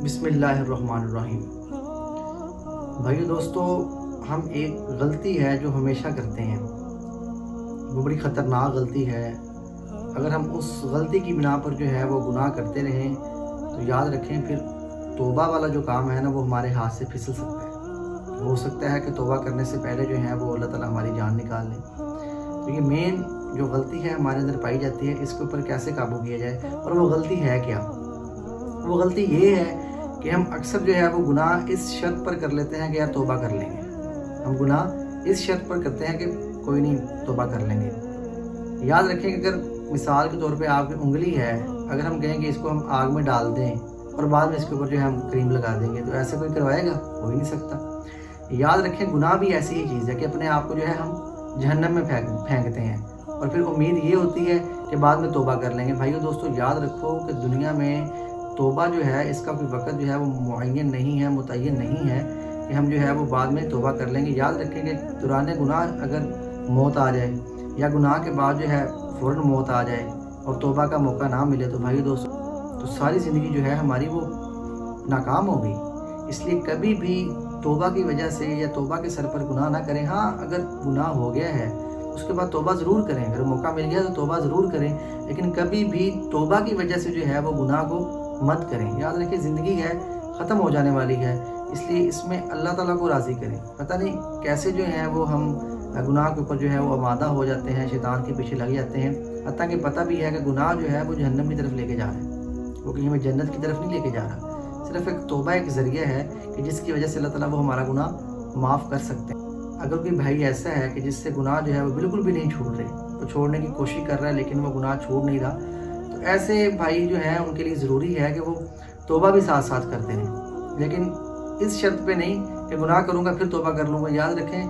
بسم اللہ الرحمن الرحیم۔ بھائیو دوستو، ہم ایک غلطی ہے جو ہمیشہ کرتے ہیں، وہ بڑی خطرناک غلطی ہے۔ اگر ہم اس غلطی کی بنا پر جو ہے وہ گناہ کرتے رہیں تو یاد رکھیں پھر توبہ والا جو کام ہے نا وہ ہمارے ہاتھ سے پھسل سکتا ہے۔ ہو سکتا ہے کہ توبہ کرنے سے پہلے جو ہے وہ اللہ تعالیٰ ہماری جان نکال لیں۔ تو یہ مین جو غلطی ہے ہمارے اندر پائی جاتی ہے، اس کے اوپر کیسے قابو کیا جائے، اور وہ غلطی ہے کیا؟ وہ غلطی یہ ہے کہ ہم اکثر جو ہے وہ گناہ اس شرط پر کر لیتے ہیں کہ یار توبہ کر لیں گے۔ ہم گناہ اس شرط پر کرتے ہیں کہ کوئی نہیں توبہ کر لیں گے۔ یاد رکھیں کہ اگر مثال کے طور پہ آپ کی انگلی ہے، اگر ہم کہیں کہ اس کو ہم آگ میں ڈال دیں اور بعد میں اس کے اوپر جو ہے ہم کریم لگا دیں گے، تو ایسے کوئی کروائے گا؟ ہو ہی نہیں سکتا۔ یاد رکھیں گناہ بھی ایسی ہی چیز ہے کہ اپنے آپ کو جو ہے ہم جہنم میں پھینکتے ہیں اور پھر امید یہ ہوتی ہے کہ بعد میں توبہ کر لیں گے۔ بھائیو دوستو، یاد رکھو کہ دنیا میں توبہ جو ہے اس کا کوئی وقت جو ہے وہ معین نہیں ہے، متعین نہیں ہے کہ ہم جو ہے وہ بعد میں توبہ کر لیں گے۔ یاد رکھیں کہ دوران گناہ اگر موت آ جائے یا گناہ کے بعد جو ہے فوراً موت آ جائے اور توبہ کا موقع نہ ملے تو بھائی دوستو تو ساری زندگی جو ہے ہماری وہ ناکام ہو گئی۔ اس لیے کبھی بھی توبہ کی وجہ سے یا توبہ کے سر پر گناہ نہ کریں۔ ہاں، اگر گناہ ہو گیا ہے اس کے بعد توبہ ضرور کریں، اگر موقع مل گیا تو توبہ ضرور کریں، لیکن کبھی بھی توبہ کی وجہ سے جو ہے وہ گناہ کو مت کریں۔ یاد رکھیں زندگی ہے، ختم ہو جانے والی ہے، اس لیے اس میں اللہ تعالیٰ کو راضی کریں۔ پتہ نہیں کیسے جو ہے وہ ہم گناہ کے اوپر جو ہے وہ آمادہ ہو جاتے ہیں، شیطان کے پیچھے لگ جاتے ہیں، حتیٰ کہ پتہ بھی ہے کہ گناہ جو ہے وہ جہنم کی طرف لے کے جا رہا ہے، وہ کہیں ہمیں جنت کی طرف نہیں لے کے جا رہا۔ صرف ایک توبہ ایک ذریعہ ہے کہ جس کی وجہ سے اللہ تعالیٰ وہ ہمارا گناہ معاف کر سکتے ہیں۔ اگر کوئی بھائی ایسا ہے کہ جس سے گناہ جو ہے وہ بالکل بھی نہیں چھوٹ رہے، وہ چھوڑنے کی کوشش کر رہا ہے لیکن وہ گناہ چھوڑ نہیں رہا، تو ایسے بھائی جو ہیں ان کے لیے ضروری ہے کہ وہ توبہ بھی ساتھ ساتھ کرتے رہیں، لیکن اس شرط پہ نہیں کہ گناہ کروں گا پھر توبہ کر لوں گا۔ یاد رکھیں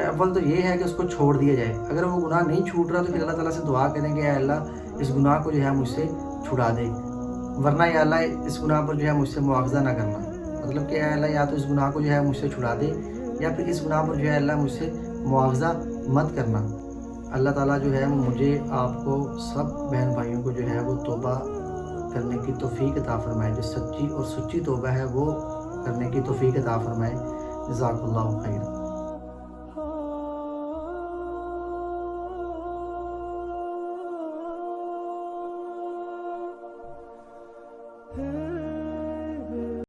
اول تو یہ ہے کہ اس کو چھوڑ دیا جائے۔ اگر وہ گناہ نہیں چھوٹ رہا تو پھر اللہ تعالیٰ سے دعا کریں کہ اے اللہ اس گناہ کو جو ہے مجھ سے چھڑا دے، ورنہ یا اللہ اس گناہ پر جو ہے مجھ سے مواخذہ نہ کرنا۔ مطلب کہ اے اللہ یا تو اس گناہ کو جو ہے مجھ سے چھڑا دے یا پھر اس گناہ پر جو ہے اللہ مجھ سے مواخذہ مت کرنا۔ اللہ تعالیٰ جو ہے مجھے آپ کو سب بہن بھائیوں کو جو ہے وہ توبہ کرنے کی توفیق عطا فرمائے، جو سچی اور سچی توبہ ہے وہ کرنے کی توفیق عطا فرمائے۔ جزاک اللہ خیر۔